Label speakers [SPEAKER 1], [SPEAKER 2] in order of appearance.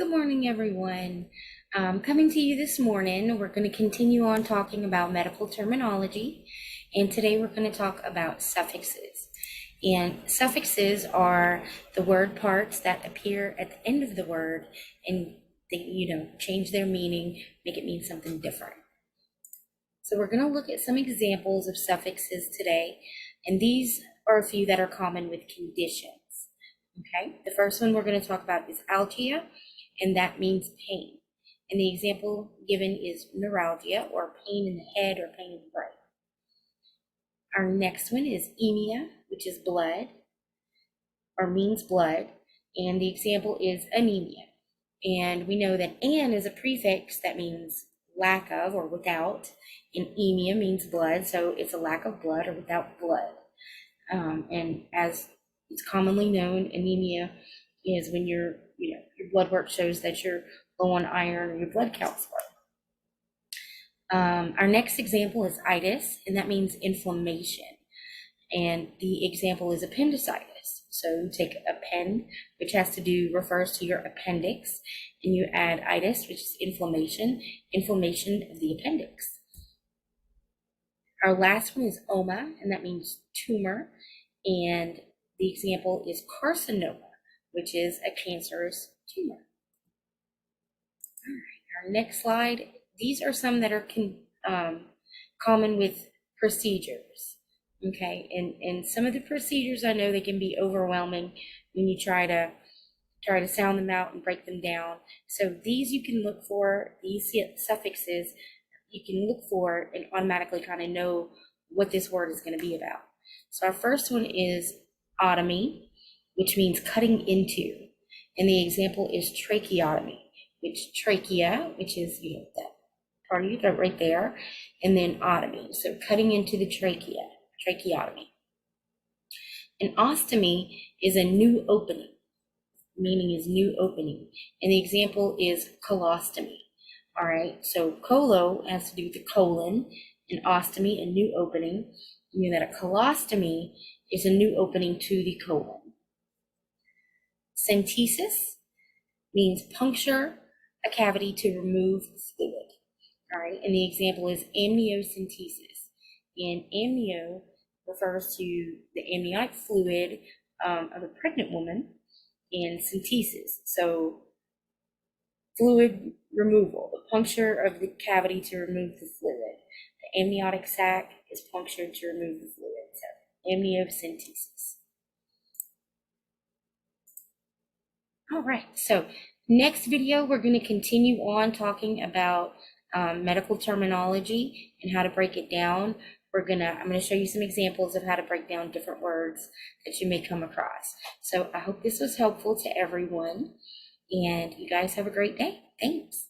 [SPEAKER 1] Good morning, everyone. Coming to you this morning, we're going to continue on talking about medical terminology, and today we're going to talk about suffixes. And suffixes are the word parts that appear at the end of the word, and they, change their meaning, make it mean something different. So we're going to look at some examples of suffixes today, and these are a few that are common with conditions. Okay, the first one we're going to talk about is algia, and that means pain. And the example given is neuralgia, or pain in the head or pain in the brain. Our next one is emia, which is blood, or means blood, and the example is anemia. And we know that an is a prefix that means lack of or without, and emia means blood, so it's a lack of blood or without blood. And as it's commonly known, anemia is when your blood work shows that you're low on iron or your blood counts low. Our next example is itis, and that means inflammation. And the example is appendicitis. So you take append, which refers to your appendix, and you add itis, which is inflammation of the appendix. Our last one is oma, and that means tumor, and the example is carcinoma, which is a cancerous tumor. All right, our next slide. These are some that are common with procedures. Okay, and some of the procedures, I know they can be overwhelming when you try to sound them out and break them down. So these you can look for, these suffixes you can look for and automatically kind of know what this word is going to be about. So our first one is otomy, which means cutting into, and the example is tracheotomy, trachea, which is that part of your throat right there, and then otomy, so cutting into the trachea, tracheotomy. An ostomy is a new opening, meaning is new opening, and the example is colostomy. All right, so colo has to do with the colon, and ostomy, a new opening. You know that a colostomy is a new opening to the colon. Centesis means puncture a cavity to remove fluid. All right, and the example is amniocentesis. And amnio refers to the amniotic fluid of a pregnant woman, and centesis, so fluid removal, the puncture of the cavity to remove the fluid. The amniotic sac is punctured to remove the fluid, so amniocentesis. All right, so next video, we're going to continue on talking about medical terminology and how to break it down. I'm going to show you some examples of how to break down different words that you may come across. So I hope this was helpful to everyone, and you guys have a great day. Thanks.